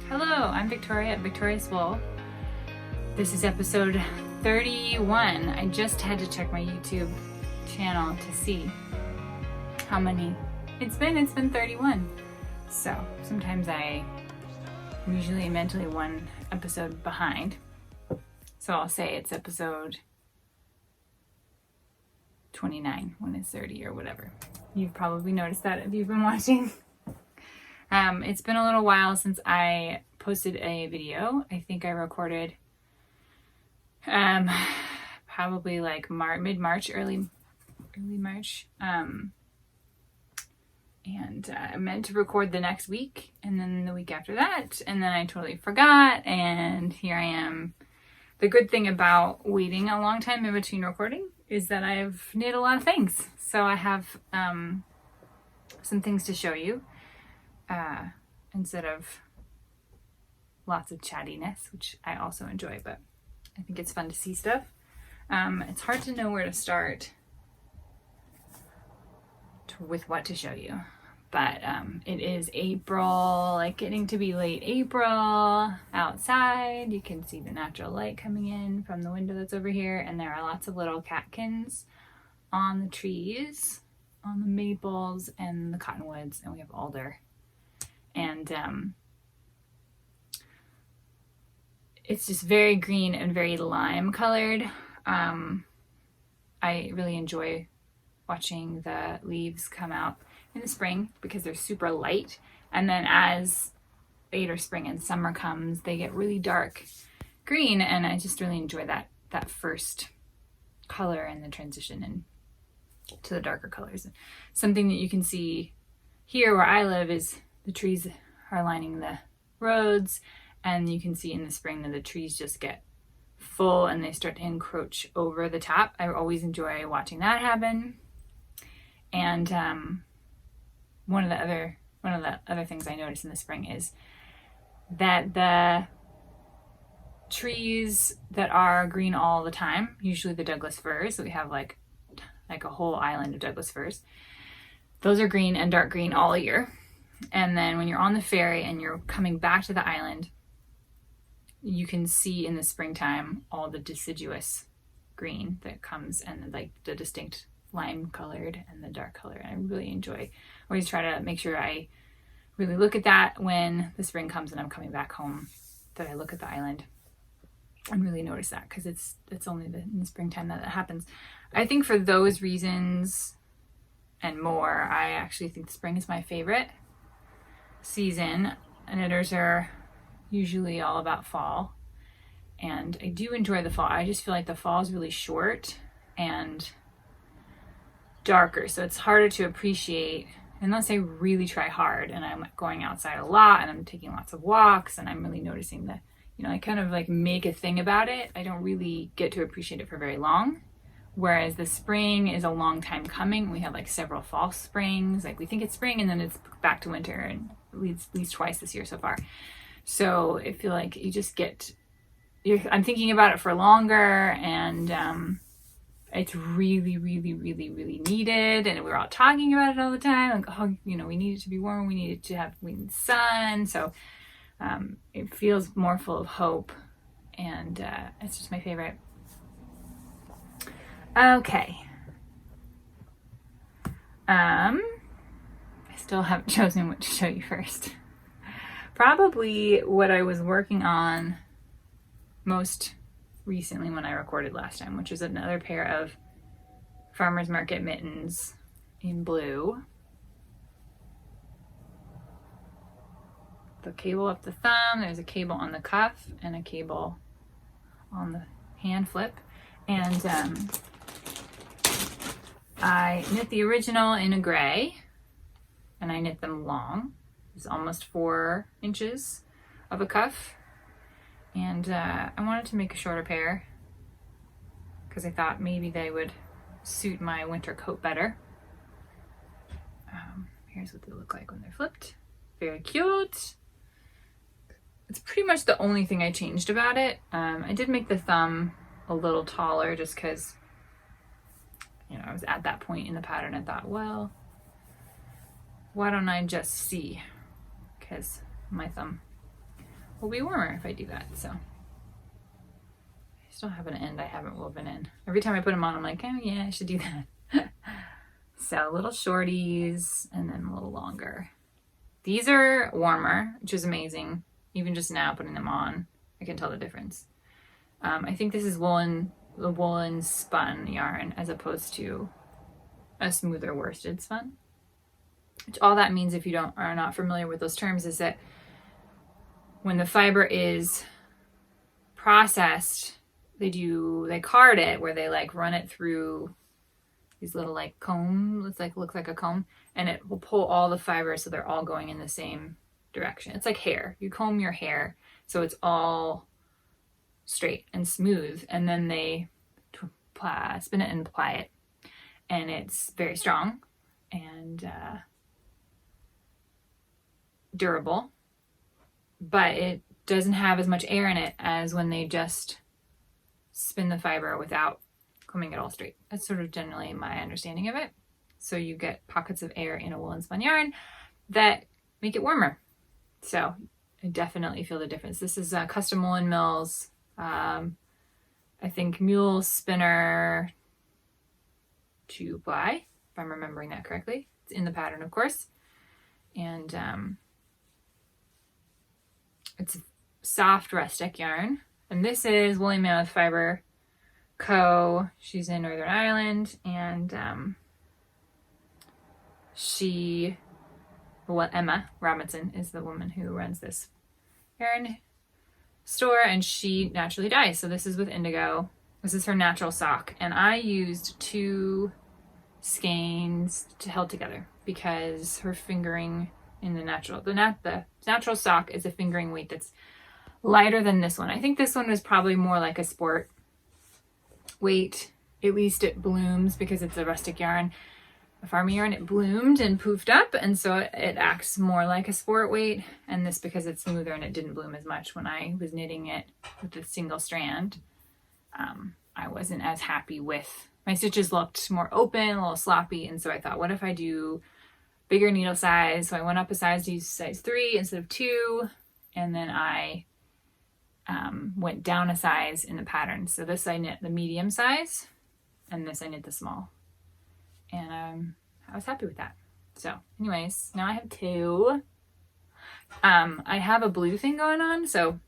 Hello, I'm Victoria at VictoriousWool. This is episode 31. I just had to check my YouTube channel to see how many it's been. It's been 31. So sometimes I'm usually mentally one episode behind. So I'll say it's episode 29 when it's 30 or whatever. You've probably noticed that if you've been watching. It's been a little while since I posted a video. I think I recorded probably like mid-March, early March. And I meant to record the next week and then the week after that, and then I totally forgot, and here I am. The good thing about waiting a long time in between recording is that I've knit a lot of things. So I have some things to show you. Instead of lots of chattiness, which I also enjoy, but I think it's fun to see stuff. It's hard to know where to start with what to show you, but it is April, like getting to be late April outside. You can see the natural light coming in from the window that's over here, and there are lots of little catkins on the trees, on the maples and the cottonwoods, and we have alder. And it's just very green and very lime colored. I really enjoy watching the leaves come out in the spring because they're super light. And then as later spring and summer comes, they get really dark green. And I just really enjoy that first color and the transition and to the darker colors. Something that you can see here where I live is the trees are lining the roads, and you can see in the spring that the trees just get full and they start to encroach over the top. I always enjoy watching that happen. And one of the other things I notice in the spring is that the trees that are green all the time, usually the Douglas firs, so we have like a whole island of Douglas firs, those are green and dark green all year. And then when you're on the ferry and you're coming back to the island, you can see in the springtime all the deciduous green that comes, and like the distinct lime colored and the dark color. And I really enjoy, always try to make sure I really look at that when the spring comes and I'm coming back home, that I look at the island and really notice that, because it's only in the springtime that happens. I think for those reasons and more, I actually think the spring is my favorite season. Knitters are usually all about fall, and I do enjoy the fall. I just feel like the fall is really short and darker, so it's harder to appreciate unless I really try hard and I'm going outside a lot and I'm taking lots of walks and I'm really noticing that, I kind of like make a thing about it. I don't really get to appreciate it for very long. Whereas the spring is a long time coming. We have like several false springs. Like we think it's spring and then it's back to winter, and at least twice this year so far. So I feel like you just I'm thinking about it for longer, and it's really, really, really, really needed. And we're all talking about it all the time. Like, we need it to be warm. We need it to have sun. So it feels more full of hope, and it's just my favorite. Okay. I still haven't chosen what to show you first. Probably what I was working on most recently when I recorded last time, which is another pair of Farmer's Market mittens in blue. The cable up the thumb, there's a cable on the cuff and a cable on the hand flip. And I knit the original in a gray, and I knit them long. It's almost 4 inches of a cuff. And I wanted to make a shorter pair because I thought maybe they would suit my winter coat better. Here's what they look like when they're flipped. Very cute. It's pretty much the only thing I changed about it. I did make the thumb a little taller just because, I was at that point in the pattern and thought, well, why don't I just see? Because my thumb will be warmer if I do that. So I still have an end I haven't woven in. Every time I put them on, I'm like, oh yeah, I should do that. So little shorties and then a little longer. These are warmer, which is amazing. Even just now putting them on, I can tell the difference. I think this is the woolen spun yarn as opposed to a smoother worsted spun. Which all that means, if you are not familiar with those terms, is that when the fiber is processed, they card it, where they like run it through these little like combs, looks like a comb, and it will pull all the fibers so they're all going in the same direction. It's like hair. You comb your hair so it's all straight and smooth, and then they spin it and apply it, and it's very strong and durable, but it doesn't have as much air in it as when they just spin the fiber without combing it all straight. That's sort of generally my understanding of it. So you get pockets of air in a woolen spun yarn that make it warmer. So I definitely feel the difference. This is Custom Woolen Mills, I think mule spinner 2-ply, if I'm remembering that correctly. It's in the pattern, of course. And it's soft rustic yarn. And this is Woolly Mammoth Fiber Co. She's in Northern Ireland, and Emma Robinson is the woman who runs this yarn store, and she naturally dyes. So this is with indigo. This is her natural sock, and I used 2 skeins to held together because her fingering in the natural sock is a fingering weight that's lighter than this one. I think this one was probably more like a sport weight. At least it blooms because it's a rustic yarn. A farm yarn, it bloomed and poofed up, and so it acts more like a sport weight. And this, because it's smoother and it didn't bloom as much when I was knitting it with a single strand, I wasn't as happy with my stitches. Looked more open, a little sloppy, and so I thought, what if I do bigger needle size? So I went up a size to use size 3 instead of 2, and then I went down a size in the pattern. So this I knit the medium size, and this I knit the small. And I was happy with that. So anyways, now I have 2. I have a blue thing going on. So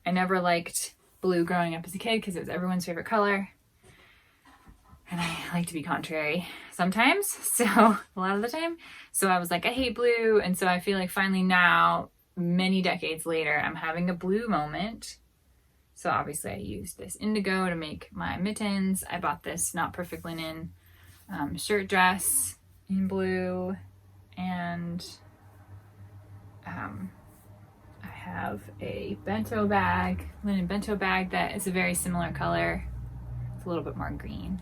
I never liked blue growing up as a kid because it was everyone's favorite color. And I like to be contrary sometimes. So a lot of the time. So I was like, I hate blue. And so I feel like finally now, many decades later, I'm having a blue moment. So obviously I used this indigo to make my mittens. I bought this Not Perfect Linen shirt dress in blue, and I have a bento bag, linen bento bag, that is a very similar color. It's a little bit more green,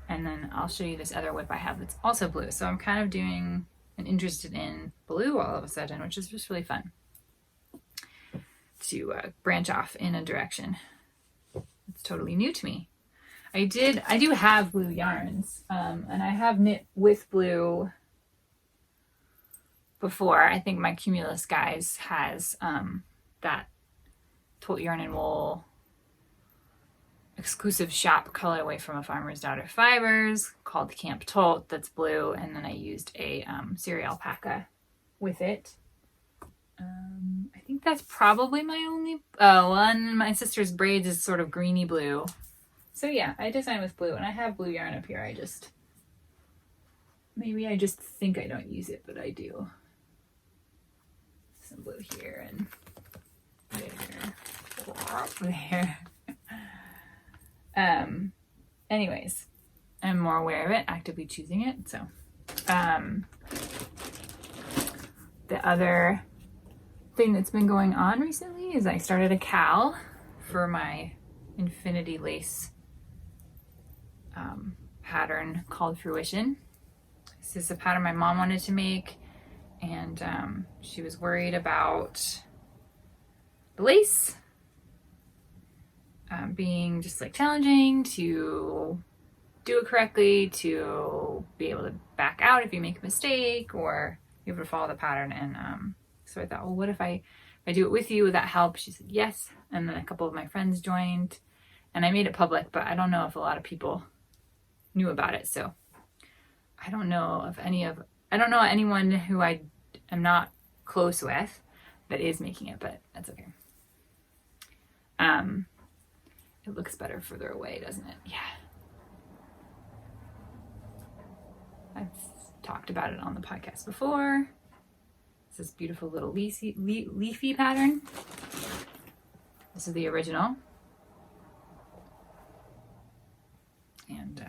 and then I'll show you this other whip I have that's also blue. So I'm kind of doing and interested in blue all of a sudden, which is just really fun to branch off in a direction. It's totally new to me. I do have blue yarns, and I have knit with blue before. I think my Cumulus Guys has that Tote Yarn and Wool exclusive shop colorway from a Farmer's Daughter Fibers called Camp Tote that's blue, and then I used a cereal alpaca with it. I think that's probably my only... Oh, and my sister's braids is sort of greeny blue. So yeah, I design with blue, and I have blue yarn up here. Maybe I just think I don't use it, but I do. Some blue here and there. Anyways, I'm more aware of it, actively choosing it. So, the other thing that's been going on recently is I started a cowl for my infinity lace pattern called Fruition. This is a pattern my mom wanted to make, and she was worried about the lace being just like challenging to do it correctly, to be able to back out if you make a mistake, or be able to follow the pattern. And So I thought, well, what if I do it with you? Would that help? She said yes. And then a couple of my friends joined, and I made it public, but I don't know if a lot of people knew about it. So I don't know anyone who I am not close with that is making it, but that's okay. It looks better further away, doesn't it? Yeah. I've talked about it on the podcast before. It's this beautiful little leafy pattern. This is the original. And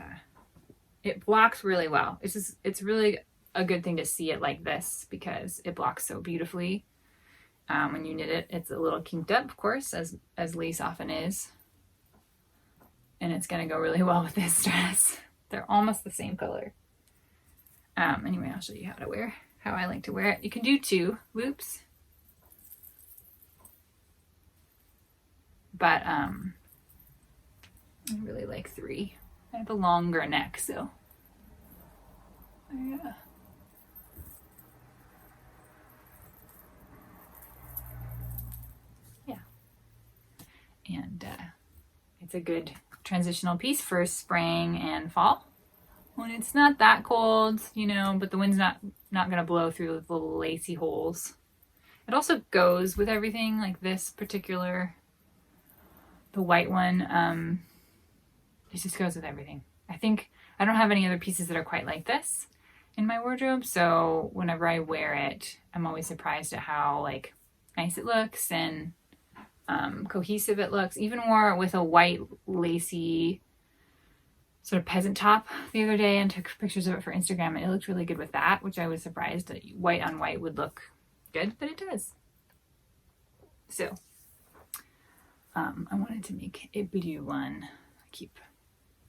it blocks really well. It's really a good thing to see it like this because it blocks so beautifully. When you knit it, it's a little kinked up, of course, as lace often is. And it's going to go really well with this dress. They're almost the same color. Anyway, I'll show you how I like to wear it. You can do 2 loops. But I really like 3. I have a longer neck, so yeah. And it's a good transitional piece for spring and fall when it's not that cold, you know, but the wind's not going to blow through the little lacy holes. It also goes with everything, like this particular, the white one. It just goes with everything. I think I don't have any other pieces that are quite like this in my wardrobe, so whenever I wear it, I'm always surprised at how like nice it looks and cohesive it looks. Even wore it with a white lacy sort of peasant top the other day and took pictures of it for Instagram, and it looked really good with that, which I was surprised that white on white would look good, but it does. So I wanted to make a video one. I keep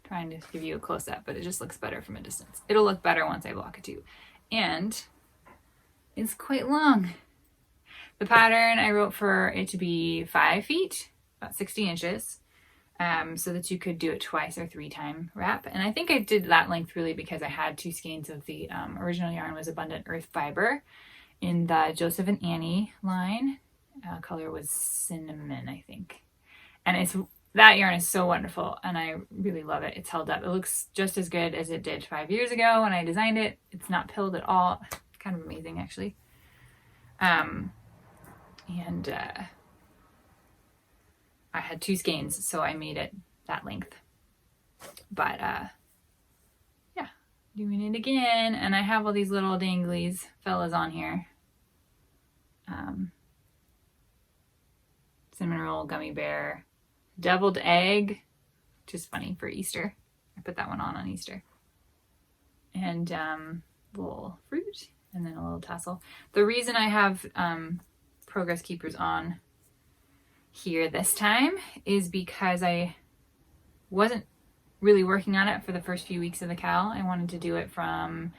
trying to give you a close-up, but it just looks better from a distance. It'll look better once I block it too. And it's quite long. The pattern, I wrote for it to be 5 feet, about 60 inches, so that you could do it twice or 3 time wrap. And I think I did that length really because I had 2 skeins of the original yarn was Abundant Earth Fiber in the Joseph and Annie line. Color was cinnamon, I think. And that yarn is so wonderful, and I really love it. It's held up. It looks just as good as it did 5 years ago when I designed it. It's not pilled at all. It's kind of amazing, actually. And I had 2 skeins, so I made it that length. But yeah, doing it again, and I have all these little danglies fellas on here. Cinnamon roll, gummy bear, deviled egg, which is funny for Easter. I put that one on Easter. And little fruit, and then a little tassel. The reason I have Progress Keepers on here this time is because I wasn't really working on it for the first few weeks of the cowl. I wanted to do it from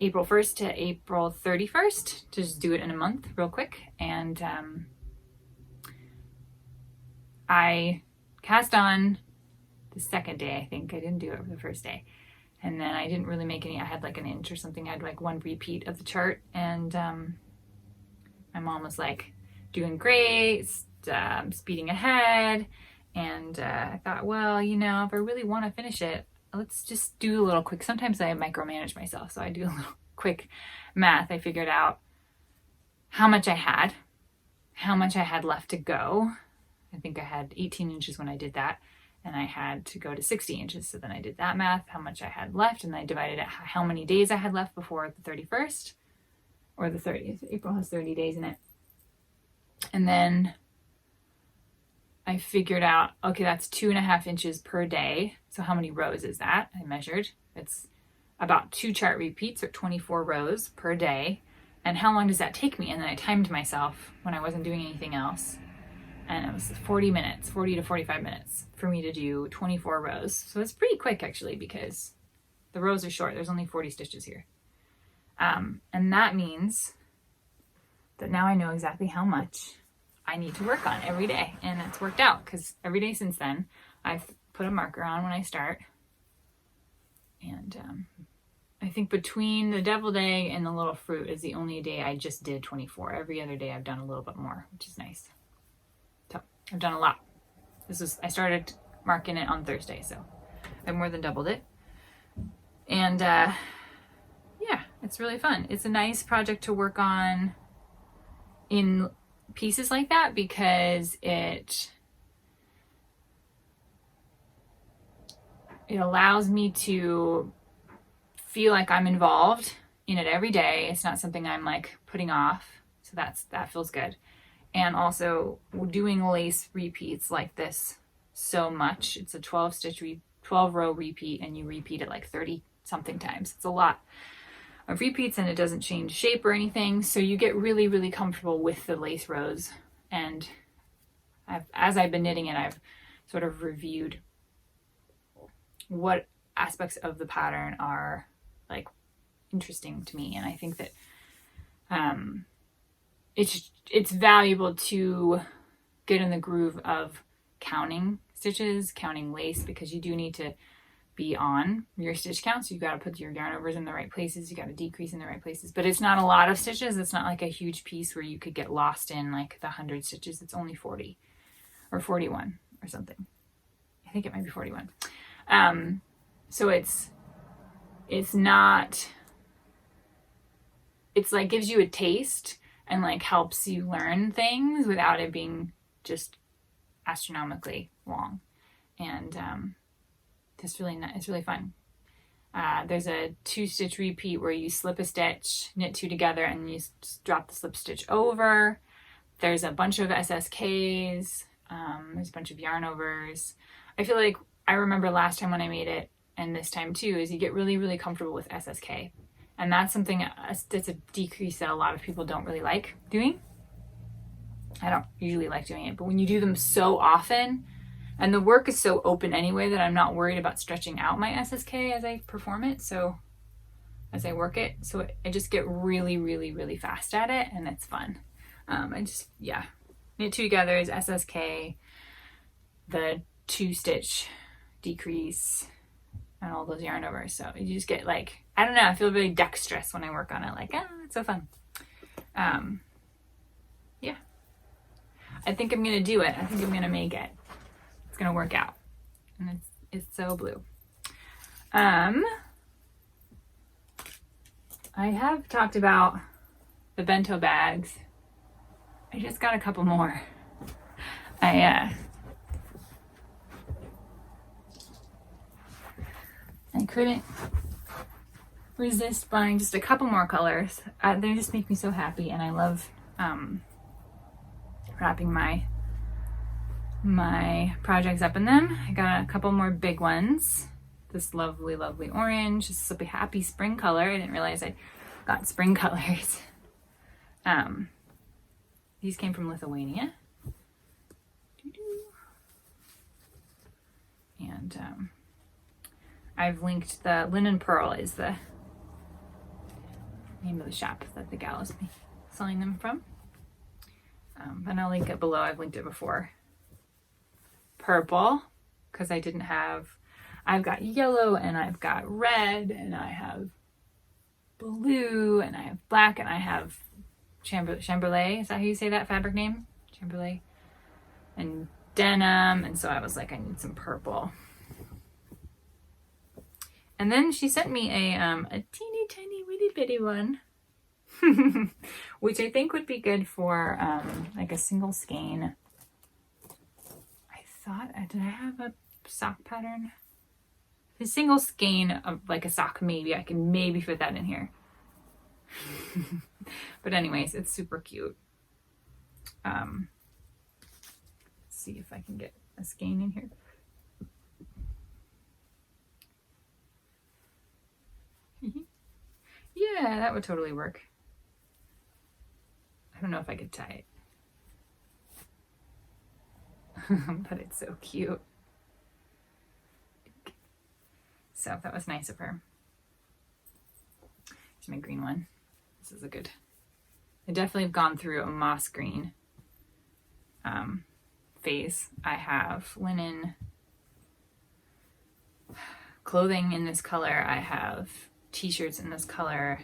April 1st to April 31st, to just do it in a month real quick. And I cast on the second day, I think. I didn't do it for the first day. And then I didn't really make any. I had like an inch or something. I had like 1 repeat of the chart. And my mom was like doing great, speeding ahead. And I thought, well, you know, if I really want to finish it, let's just do a little quick. Sometimes I micromanage myself. So I do a little quick math. I figured out how much I had left to go. I think I had 18 inches when I did that. And I had to go to 60 inches. So then I did that math, how much I had left, and I divided it how many days I had left before the 31st or the 30th. April has 30 days in it. And then I figured out, okay, that's 2.5 inches per day. So how many rows is that? I measured. It's about 2 chart repeats or 24 rows per day. And how long does that take me? And then I timed myself when I wasn't doing anything else. And it was 40 to 45 minutes for me to do 24 rows. So it's pretty quick actually, because the rows are short. There's only 40 stitches here. And that means that now I know exactly how much I need to work on every day. And it's worked out because every day since then, I've put a marker on when I start. And I think between the deviled egg and the little fruit is the only day I just did 24. Every other day I've done a little bit more, which is nice. So I've done a lot. I started marking it on Thursday, so I've more than doubled it. And yeah, it's really fun. It's a nice project to work on in pieces like that because it allows me to feel like I'm involved in it every day. It's not something I'm like putting off. So that feels good. And also doing lace repeats like this so much. It's a 12 row repeat, and you repeat it like 30 something times. It's a lot of repeats, and it doesn't change shape or anything. So you get really, really comfortable with the lace rows. And as I've been knitting it, I've sort of reviewed what aspects of the pattern are like interesting to me. And I think that it's valuable to get in the groove of counting stitches, counting lace, because you do need to be on your stitch count. So you got to put your yarn overs in the right places. You got to decrease in the right places, but it's not a lot of stitches. It's not like a huge piece where you could get lost in like the 100 stitches. It's only 40 or 41 or something. I think it might be 41. So it's like gives you a taste and like helps you learn things without it being just astronomically long. And it's really fun. There's a 2-stitch repeat where you slip a stitch, knit 2 together, and you drop the slip stitch over. There's a bunch of SSKs. There's a bunch of yarn overs. I feel like I remember last time when I made it, and this time too, is you get really, really comfortable with SSK. And that's something that's a decrease that a lot of people don't really like doing. I don't usually like doing it, but when you do them so often, and the work is so open anyway that I'm not worried about stretching out my SSK as I perform it, so as I work it, so I just get really, really, really fast at it, and it's fun. Knit 2 together is SSK, the 2-stitch decrease, and all those yarn overs. So you just get like, I don't know, I feel really dexterous when I work on it. Like, it's so fun. Yeah. I think I'm going to do it. I think I'm going to make it. It's going to work out. And it's so blue. I have talked about the bento bags. I just got a couple more. I couldn't resist buying just a couple more colors. They just make me so happy, and I love wrapping my projects up in them. I got a couple more big ones. This lovely, lovely orange. This is a happy spring color. I didn't realize I got spring colors. These came from Lithuania. And I've linked the Linen Pearl is the name of the shop that the gal is selling them from. And I'll link it below. I've linked it before. Purple, because I've got yellow, and I've got red, and I have blue, and I have black, and I have Chamberlain. Is that how you say that fabric name? Chamberlain. And denim. And so I was like, I need some purple. And then she sent me a teeny tiny witty bitty one, which I think would be good for like a single skein. I thought, did I have a sock pattern? A single skein of like a sock, maybe. I can maybe fit that in here. But anyways, it's super cute. Let's see if I can get a skein in here. Yeah, that would totally work. I don't know if I could tie it. But it's so cute. So that was nice of her. Here's my green one. This is a good. I definitely have gone through a moss green phase. I have linen clothing in this color. I have t-shirts in this color.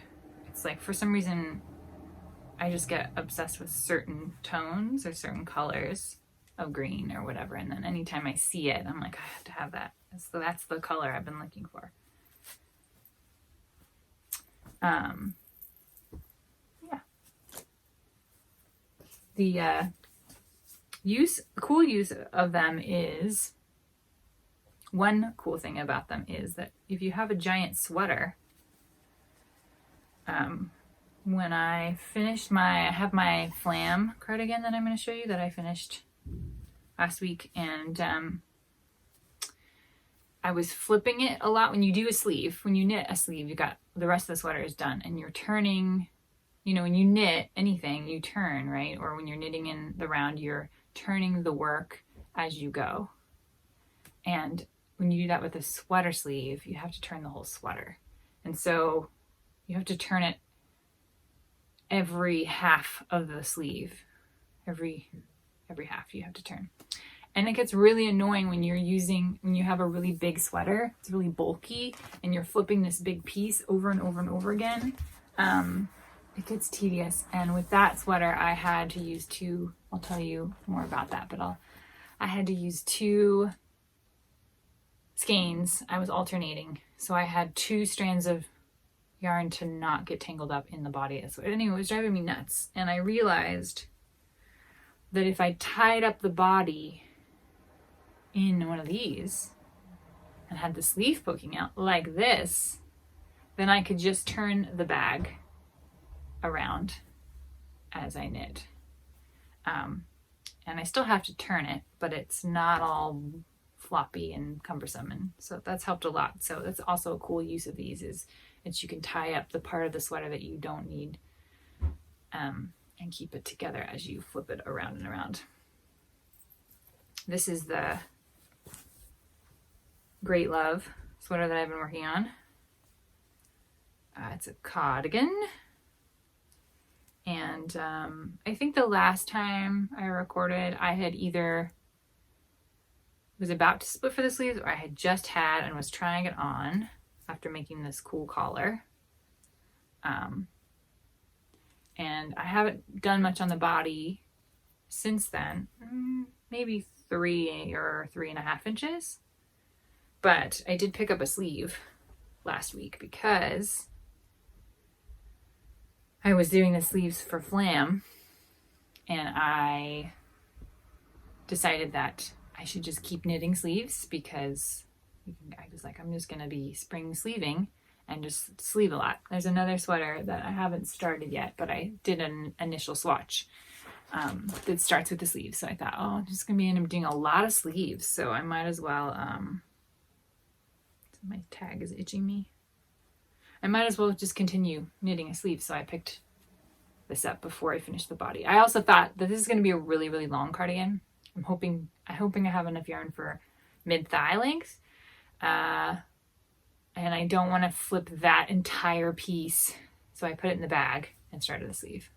It's like, for some reason, I just get obsessed with certain tones or certain colors of green or whatever. And then anytime I see it, I'm like, I have to have that. So that's the color I've been looking for. Yeah. The cool use of them is, one cool thing about them is that if you have a giant sweater, when I finished I have my Flam cardigan that I'm going to show you that I finished last week, and I was flipping it a lot. When you do a sleeve, when you knit a sleeve, you got the rest of the sweater is done, and you're turning, you know, when you knit anything, you turn, right? Or when you're knitting in the round, you're turning the work as you go. And when you do that with a sweater sleeve, you have to turn the whole sweater. And so you have to turn it every half of the sleeve. Every half you have to turn. And it gets really annoying when you have a really big sweater, it's really bulky, and you're flipping this big piece over and over and over again. It gets tedious. And with that sweater, I had to use two, I'll tell you more about that, but I had to use two skeins. I was alternating. So I had two strands of yarn to not get tangled up in the body. So anyway, it was driving me nuts. And I realized that if I tied up the body in one of these and had the sleeve poking out like this, then I could just turn the bag around as I knit. And I still have to turn it, but it's not all floppy and cumbersome, and so that's helped a lot. So that's also a cool use of these, is that you can tie up the part of the sweater that you don't need, and keep it together as you flip it around and around. This is the Great Love sweater that I've been working on. It's a cardigan. And I think the last time I recorded, I had either was about to split for the sleeves, or I had just had and was trying it on after making this cool collar. And I haven't done much on the body since then, maybe 3 or 3.5 inches. But I did pick up a sleeve last week because I was doing the sleeves for Flam, and I decided that I should just keep knitting sleeves, because I was like, I'm just going to be spring sleeving and just sleeve a lot. There's another sweater that I haven't started yet, but I did an initial swatch that starts with the sleeves. So I thought, oh, I'm just going to be doing a lot of sleeves, so I might as well, my tag is itching me. I might as well just continue knitting a sleeve. So I picked this up before I finished the body. I also thought that this is going to be a really, really long cardigan. I'm hoping I have enough yarn for mid-thigh length. And I don't want to flip that entire piece. So I put it in the bag and started the sleeve.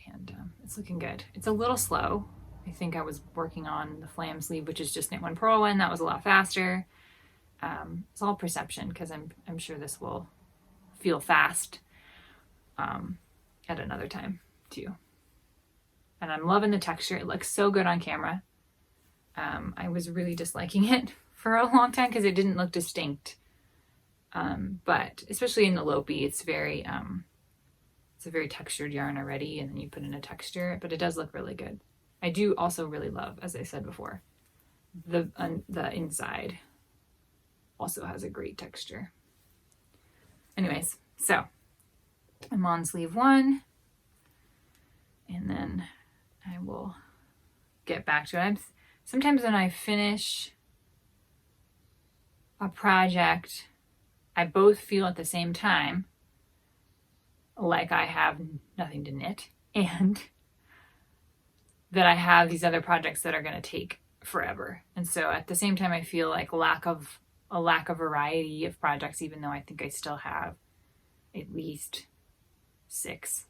And it's looking good. It's a little slow. I think I was working on the Flam sleeve, which is just knit one, purl one. That was a lot faster. It's all perception, because I'm sure this will feel fast at another time too. And I'm loving the texture. It looks so good on camera. I was really disliking it for a long time because it didn't look distinct. But especially in the Lopi, it's a very textured yarn already, and then you put in a texture, but it does look really good. I do also really love, as I said before, the inside also has a great texture. Anyways, so I'm on sleeve 1, and then I will get back to it. Sometimes when I finish a project, I both feel at the same time like I have nothing to knit, and that I have these other projects that are going to take forever. And so at the same time, I feel like a lack of variety of projects, even though I think I still have at least 6.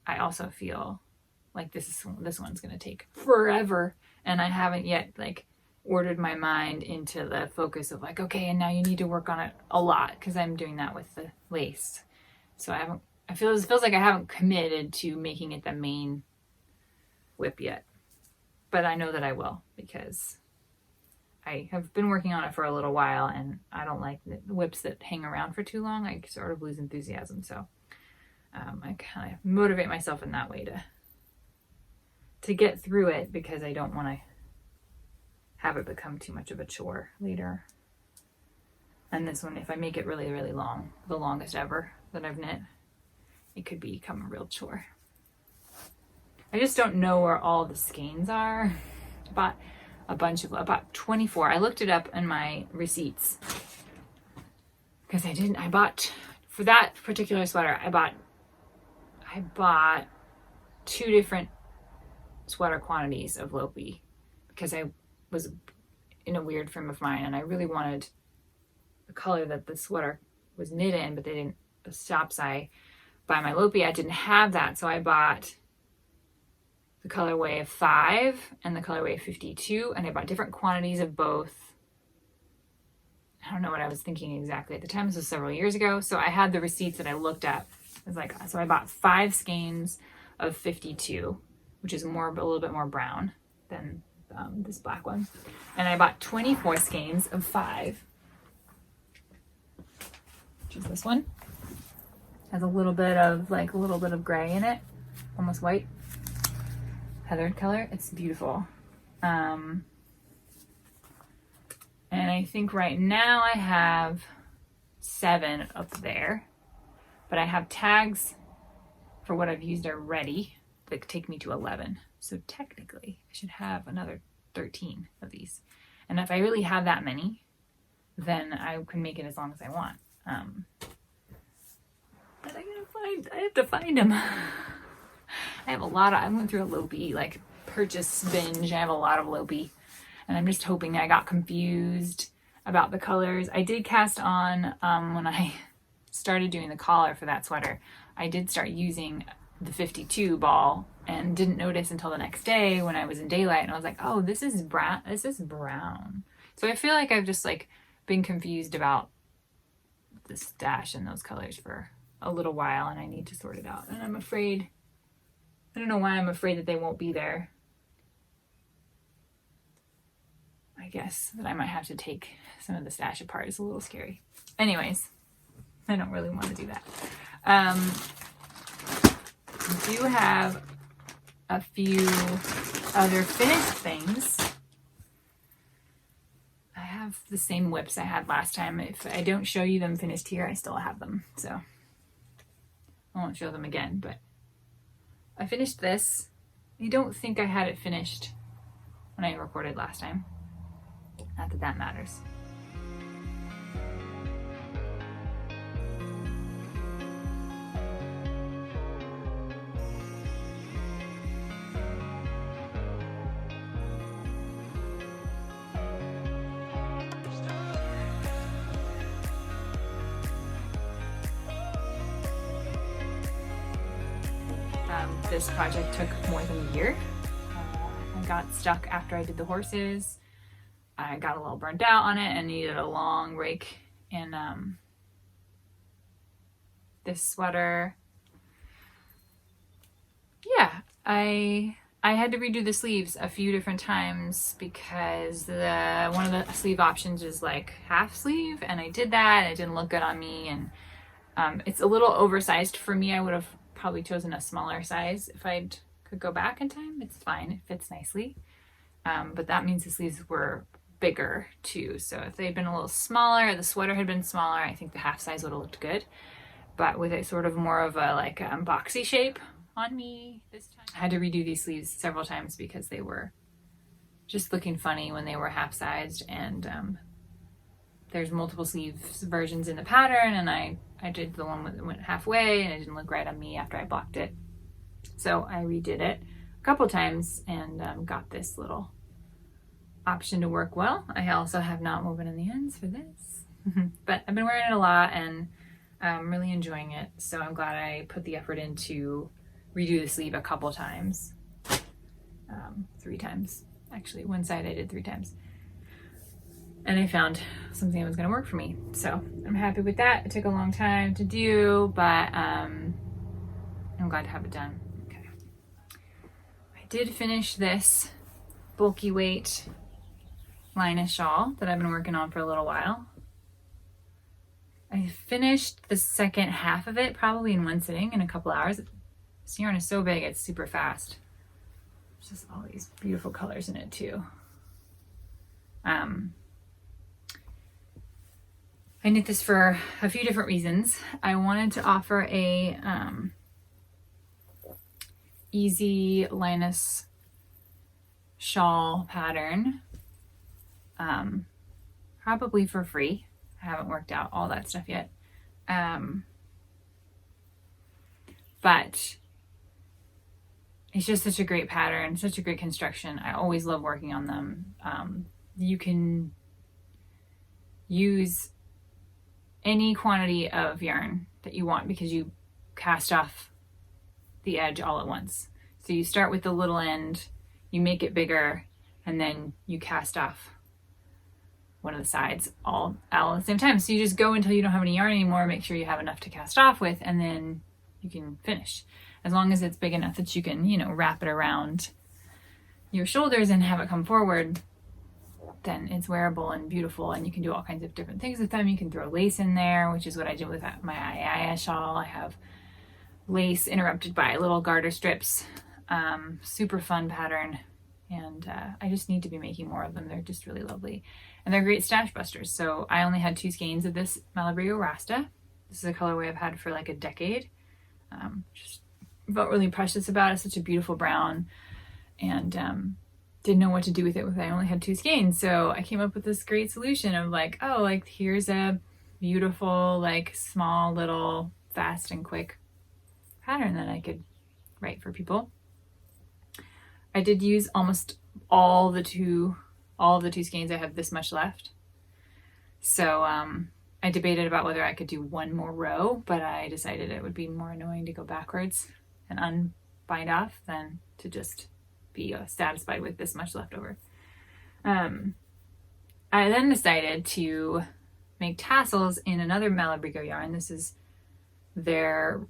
I also feel like this one's going to take forever, and I haven't yet ordered my mind into the focus of like, okay, and now you need to work on it a lot, because I'm doing that with the lace. So it feels like I haven't committed to making it the main whip yet, but I know that I will, because I have been working on it for a little while, and I don't like the whips that hang around for too long. I sort of lose enthusiasm. So I kind of motivate myself in that way to get through it, because I don't want to have it become too much of a chore later. And this one, if I make it really, really long, the longest ever that I've knit, it could become a real chore. I just don't know where all the skeins are. I bought a bunch of, about 24. I looked it up in my receipts, because I bought, for that particular sweater, I bought 2 different sweater quantities of Lopi, because I was in a weird frame of mind and I really wanted the color that the sweater was knit in, but they didn't, the shops I buy my Lopi, I didn't have that. So I bought the colorway of 5 and the colorway of 52, and I bought different quantities of both. I don't know what I was thinking exactly at the time. This was several years ago. So I had the receipts that I looked at. It was like, so I bought 5 skeins of 52, which is a little bit more brown than this black one. And I bought 24 skeins of 5, which is this one. Has a little bit of gray in it, almost white, heathered color. It's beautiful. And I think right now I have 7 up there, but I have tags for what I've used already that take me to 11. So technically I should have another 13 of these. And if I really have that many, then I can make it as long as I want. But I have to find them. I have a lot of, I went through a Lopi like purchase binge. I have a lot of Lopi, and I'm just hoping that I got confused about the colors. I did cast on, when I started doing the collar for that sweater, I did start using the 52 ball and didn't notice until the next day when I was in daylight, and I was like, oh, this is brown. This is brown. So I feel like I've just like been confused about the stash and those colors for a little while, and I need to sort it out. And I'm afraid, I don't know why I'm afraid that they won't be there. I guess that I might have to take some of the stash apart. It's a little scary. Anyways, I don't really want to do that. I do have a few other finished things. I have the same whips I had last time. If I don't show you them finished here, I still have them. So I won't show them again, but I finished this. I don't think I had it finished when I recorded last time. Not that that matters. This project took more than a year. I got stuck after I did the horses. I got a little burnt out on it and needed a long rake in this sweater. Yeah, I had to redo the sleeves a few different times because one of the sleeve options is like half sleeve, and I did that and it didn't look good on me, and it's a little oversized for me. I would have probably chosen a smaller size if I could go back in time. It's fine, it fits nicely, but that means the sleeves were bigger too. So if they'd been a little smaller, the sweater had been smaller, I think the half size would have looked good. But with it sort of more of a like boxy shape on me this time, I had to redo these sleeves several times because they were just looking funny when they were half sized, and there's multiple sleeves versions in the pattern, and I did the one that went halfway and it didn't look right on me after I blocked it. So I redid it a couple times and got this little option to work well. I also have not woven in the ends for this, but I've been wearing it a lot and I'm really enjoying it. So I'm glad I put the effort in to redo the sleeve a couple times, 3 times. Actually, one side I did 3 times. and I found something that was going to work for me. So I'm happy with that. It took a long time to do, but I'm glad to have it done. Okay. I did finish this bulky weight Linus shawl that I've been working on for a little while. I finished the second half of it probably in one sitting in a couple hours. This yarn is so big, it's super fast. There's just all these beautiful colors in it too. I knit this for a few different reasons. I wanted to offer a easy Linus shawl pattern, probably for free. I haven't worked out all that stuff yet. But it's just such a great pattern, such a great construction. I always love working on them. You can use any quantity of yarn that you want because you cast off the edge all at once. So you start with the little end, you make it bigger, and then you cast off one of the sides all at the same time. So you just go until you don't have any yarn anymore, make sure you have enough to cast off with, and then you can finish. As long as it's big enough that you can, wrap it around your shoulders and have it come forward, then it's wearable and beautiful, and you can do all kinds of different things with them. You can throw lace in there, which is what I did with my Ayaya shawl. I have lace interrupted by little garter strips. Super fun pattern, and I just need to be making more of them. They're just really lovely, and they're great stash busters. So I only had 2 skeins of this Malabrigo Rasta. This is a colorway I've had for like a decade. Just felt really precious about it. Such a beautiful brown, and didn't know what to do with it. I only had 2 skeins, so I came up with this great solution of here's a beautiful, small, little, fast and quick pattern that I could write for people. I did use almost all the 2 skeins. I have this much left, so I debated about whether I could do one more row, but I decided it would be more annoying to go backwards and unbind off than to just be satisfied with this much left over. I then decided to make tassels in another Malabrigo yarn. This is their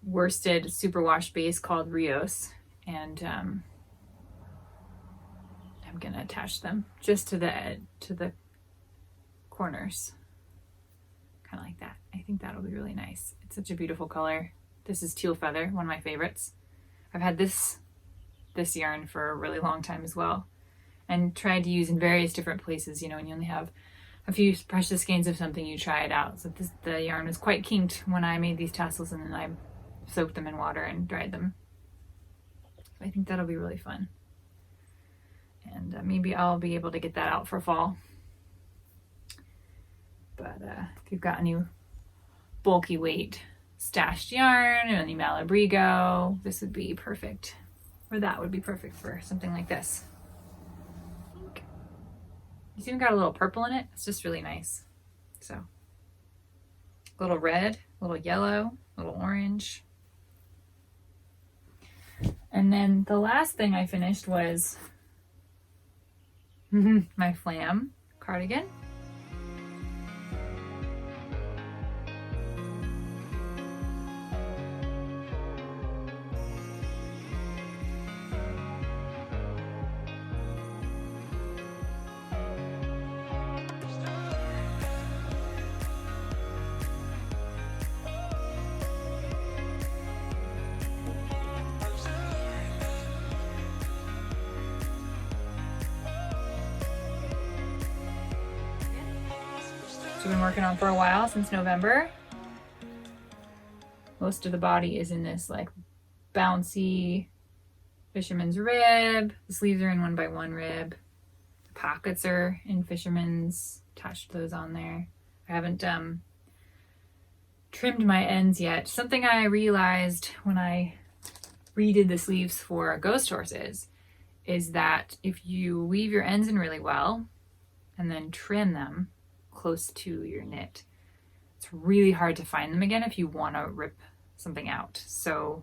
worsted superwash base called Rios, and I'm gonna attach them just to the corners, kind of like that. I think that'll be really nice. It's such a beautiful color. This is Teal Feather, one of my favorites. I've had this yarn for a really long time as well, and tried to use in various different places. When you only have a few precious skeins of something, you try it out. So the yarn was quite kinked when I made these tassels, and then I soaked them in water and dried them. So I think that'll be really fun, and maybe I'll be able to get that out for fall. But if you've got any bulky weight stashed yarn or any Malabrigo, this would be perfect. Or that would be perfect for something like this. It's even got a little purple in it. It's just really nice. So, a little red, a little yellow, a little orange. And then the last thing I finished was my Flam cardigan. I've been working on for a while, since November. Most of the body is in this bouncy fisherman's rib. The sleeves are in 1x1 rib. The pockets are in fisherman's. Attached those on there. I haven't trimmed my ends yet. Something I realized when I redid the sleeves for Ghost Horses is that if you weave your ends in really well and then trim them close to your knit, it's really hard to find them again if you want to rip something out. So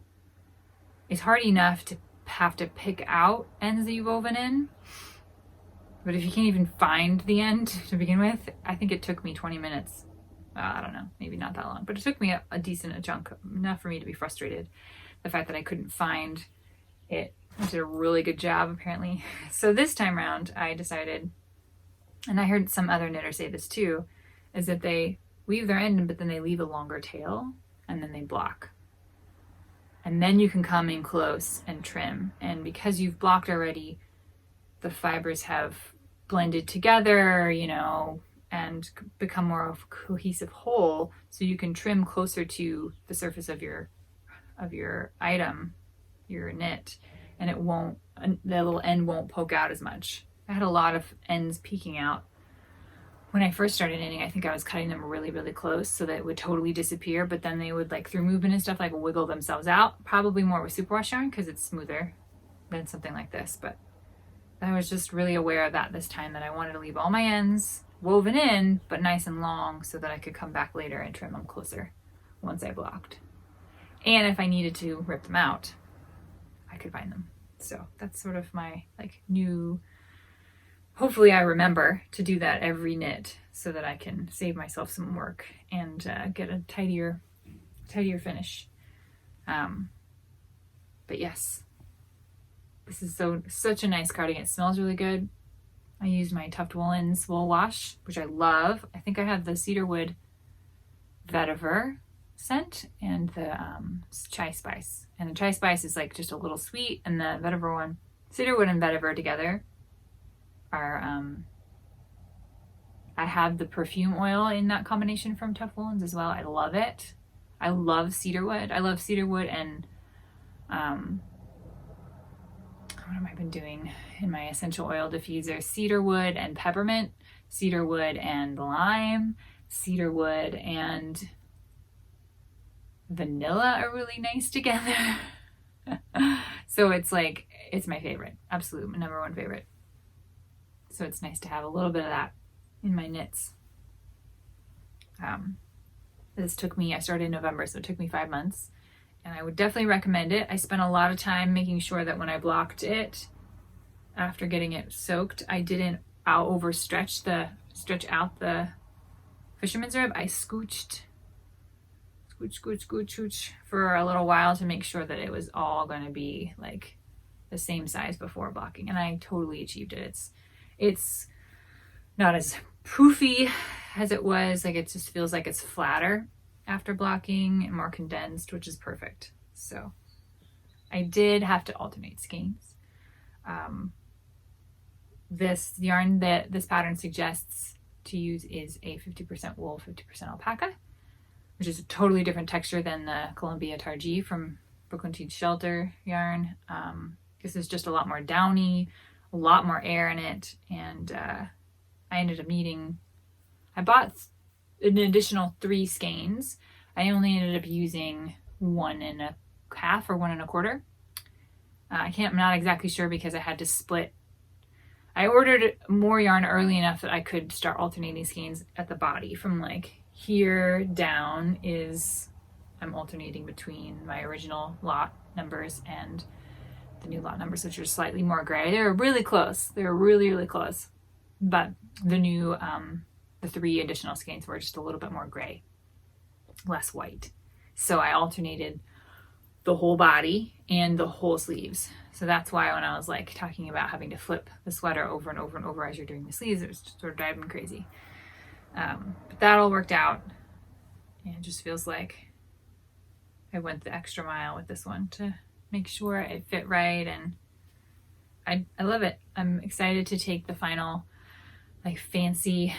it's hard enough to have to pick out ends that you've woven in But if you can't even find the end to begin with, I think it took me 20 minutes. I don't know, maybe not that long, but it took me a decent chunk, enough for me to be frustrated. The fact that I couldn't find it. I did a really good job, apparently. So this time around, I decided, and I heard some other knitters say this too, is that they weave their end, but then they leave a longer tail, and then they block. And then you can come in close and trim. And because you've blocked already, the fibers have blended together, you know, and become more of a cohesive whole, so you can trim closer to the surface of your item, your knit, and it won't, the little end won't poke out as much. I had a lot of ends peeking out when I first started knitting. I think I was cutting them really, really close so that it would totally disappear, but then they would, like, through movement and stuff, like wiggle themselves out, probably more with superwash yarn because it's smoother than something like this. But I was just really aware of that this time, that I wanted to leave all my ends woven in, but nice and long, so that I could come back later and trim them closer once I blocked. And if I needed to rip them out, I could find them. So that's sort of my, like, new, hopefully I remember to do that every knit so that I can save myself some work and get a tidier finish. But yes, this is such a nice cardigan. It smells really good. I used my Tuft Woollen's wool wash, which I love. I think I have the cedarwood vetiver scent and the chai spice. And the chai spice is like just a little sweet, and the vetiver one, cedarwood and vetiver together are, I have the perfume oil in that combination from Tuft Woollen's as well. I love it. I love cedarwood. I love cedarwood and what have I been doing in my essential oil diffuser? Cedarwood and peppermint, cedarwood and lime, cedarwood and vanilla are really nice together. So it's like, it's my favorite, absolute number one favorite. So it's nice to have a little bit of that in my knits. This took me, I started in November, so it took me 5 months. And I would definitely recommend it. I spent a lot of time making sure that when I blocked it, after getting it soaked, I didn't stretch out the fisherman's rib. I scooch for a little while to make sure that it was all going to be like the same size before blocking. And I totally achieved it. It's not as poofy as it was. Like, it just feels like it's flatter after blocking and more condensed, which is perfect. So I did have to alternate skeins. This yarn that this pattern suggests to use is a 50% wool, 50% alpaca, which is a totally different texture than the Columbia Targee from Brooklyn Teed Shelter yarn. This is just a lot more downy, a lot more air in it, and I ended up needing, I bought an additional 3 skeins. I only ended up using 1.5 or 1.25. I'm not exactly sure because I had to split. I ordered more yarn early enough that I could start alternating skeins at the body. From like here down I'm alternating between my original lot numbers and the new lot numbers, which are slightly more gray. They're really close. They're really, really close. But the new, the 3 additional skeins were just a little bit more gray, less white. So I alternated the whole body and the whole sleeves. So that's why when I was like talking about having to flip the sweater over and over and over as you're doing the sleeves, it was just sort of driving me crazy. But that all worked out, and it just feels like I went the extra mile with this one to make sure it fit right, and I love it. I'm excited to take the final like fancy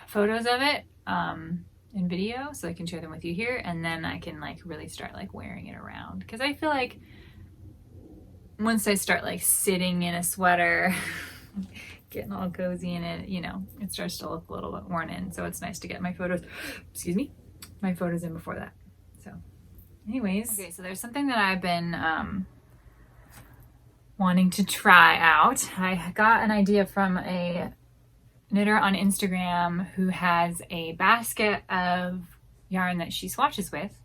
photos of it in video so I can share them with you here, and then I can like really start like wearing it around, because I feel like once I start like sitting in a sweater getting all cozy in it, you know, it starts to look a little bit worn in. So it's nice to get my photos in before that. So anyways, okay, so there's something that I've been wanting to try out. I got an idea from a knitter on Instagram who has a basket of yarn that she swatches with,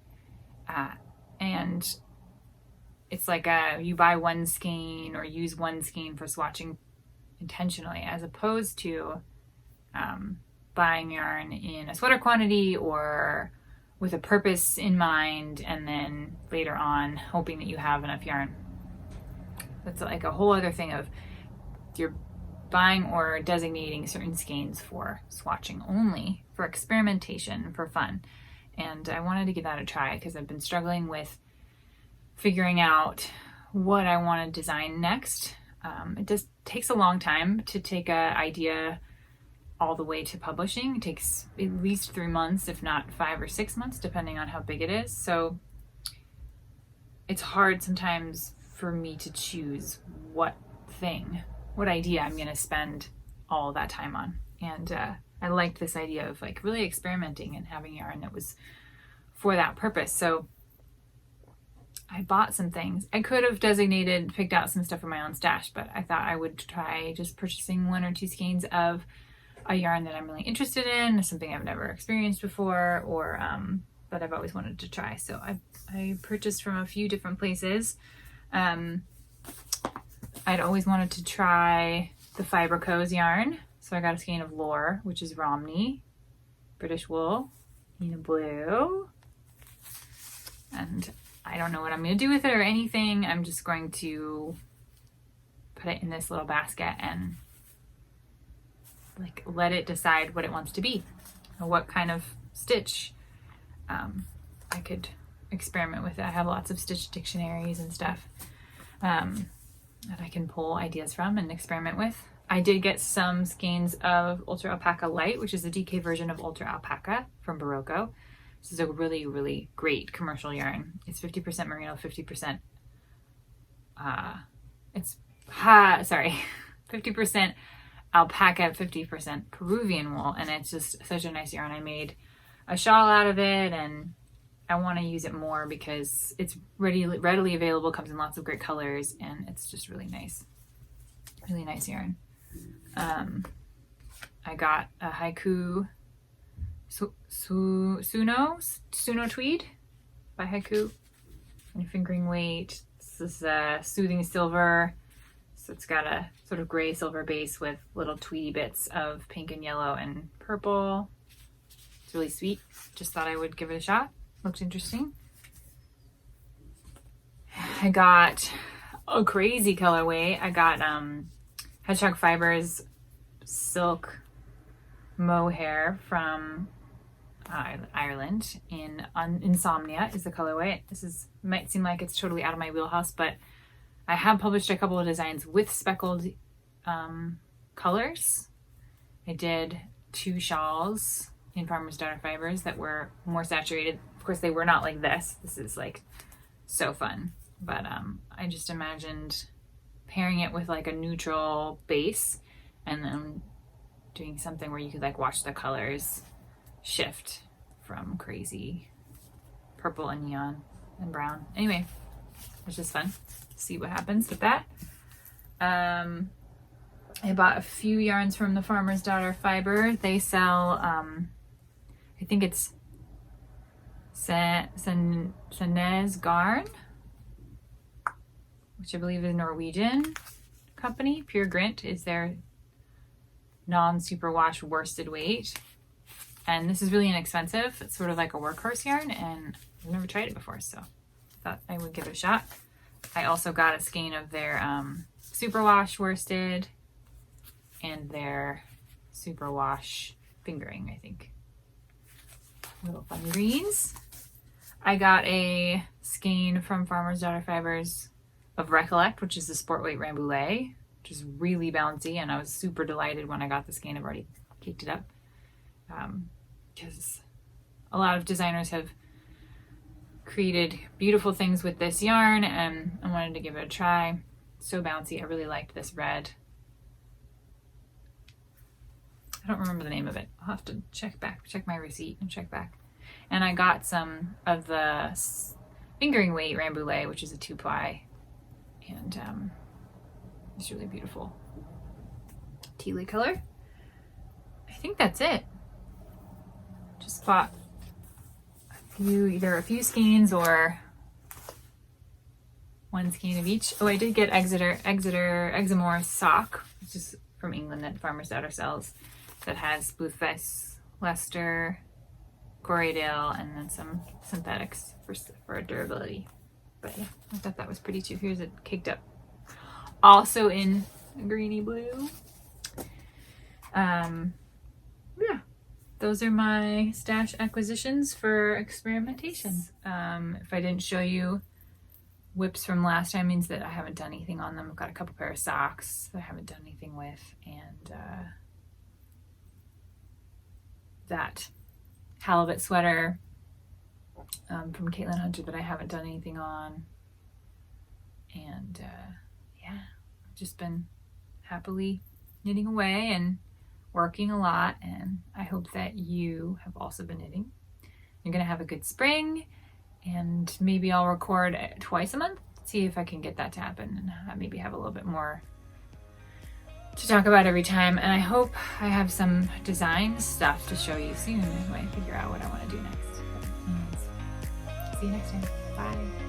and it's like you buy one skein or use one skein for swatching intentionally, as opposed to buying yarn in a sweater quantity or with a purpose in mind, and then later on hoping that you have enough yarn. That's like a whole other thing of you're buying or designating certain skeins for swatching only, for experimentation, for fun. And I wanted to give that a try because I've been struggling with figuring out what I want to design next. It just takes a long time to take an idea all the way to publishing. It takes at least 3 months, if not 5 or 6 months, depending on how big it is. So it's hard sometimes for me to choose what idea I'm going to spend all that time on. And I liked this idea of like really experimenting and having yarn that was for that purpose. So I bought some things. I could have picked out some stuff for my own stash, but I thought I would try just purchasing 1 or 2 skeins of a yarn that I'm really interested in, something I've never experienced before, or that I've always wanted to try. So I purchased from a few different places. I'd always wanted to try the Fibre Co's yarn. So I got a skein of Lore, which is Romney, British wool, in a blue. And I don't know what I'm going to do with it or anything. I'm just going to put it in this little basket and like let it decide what it wants to be, or what kind of stitch I could experiment with. I have lots of stitch dictionaries and stuff that I can pull ideas from and experiment with. I did get some skeins of Ultra Alpaca Light, which is a DK version of Ultra Alpaca from Barocco. This is a really, really great commercial yarn. It's 50% merino, 50% 50% alpaca, 50% Peruvian wool, and it's just such a nice yarn. I made a shawl out of it, and I want to use it more because it's readily available, comes in lots of great colors, and it's just really nice yarn. I got a Haiku Suno tweed by Haiku, and fingering weight. This is Soothing Silver. So it's got a sort of gray silver base with little tweedy bits of pink and yellow and purple. It's really sweet. Just thought I would give it a shot. Looks interesting. I got a crazy colorway. I got Hedgehog Fibers silk mohair from Ireland. Insomnia is the colorway. Might seem like it's totally out of my wheelhouse, but I have published a couple of designs with speckled colors. I did 2 shawls in Farmer's Daughter Fibers that were more saturated. Of course, they were not like this. This is like so fun. But I just imagined pairing it with like a neutral base and then doing something where you could like watch the colors shift from crazy purple and neon and brown. Anyway, it's just fun. See what happens with that. I bought a few yarns from the Farmer's Daughter Fiber. They sell, I think it's Sandnes Garn, which I believe is a Norwegian company. Pure Grint is their non-superwash worsted weight. And this is really inexpensive. It's sort of like a workhorse yarn, and I've never tried it before, so I thought I would give it a shot. I also got a skein of their superwash worsted and their superwash fingering, I think. Little fun greens. I got a skein from Farmer's Daughter Fibers of Recollect, which is the sport weight Rambouillet, which is really bouncy, and I was super delighted when I got the skein. I've already caked it up because a lot of designers have created beautiful things with this yarn, and I wanted to give it a try. So bouncy. I really liked this red. I don't remember the name of it. I'll have to check my receipt and check back. And I got some of the fingering weight Rambouillet, which is a 2-ply, and it's really beautiful tealy color. I think that's it. Just bought either a few skeins or 1 skein of each. Oh, I did get Exeter Examore sock, which is from England that Farmer's Daughter sells that has Blueface, Leicester, Corriedale, and then some synthetics for durability. But yeah, I thought that was pretty too. Here's it caked up. Also in greeny blue. Yeah, those are my stash acquisitions for experimentation. If I didn't show you whips from last time, means that I haven't done anything on them. I've got a couple pair of socks that I haven't done anything with, and that halibut sweater from Caitlin Hunter that I haven't done anything on. And yeah, I've just been happily knitting away and working a lot, and I hope that you have also been knitting. You're gonna have a good spring, and maybe I'll record twice a month, see if I can get that to happen, and maybe have a little bit more to talk about every time. And I hope I have some design stuff to show you soon when I figure out what I want to do next. But anyways, see you next time. Bye.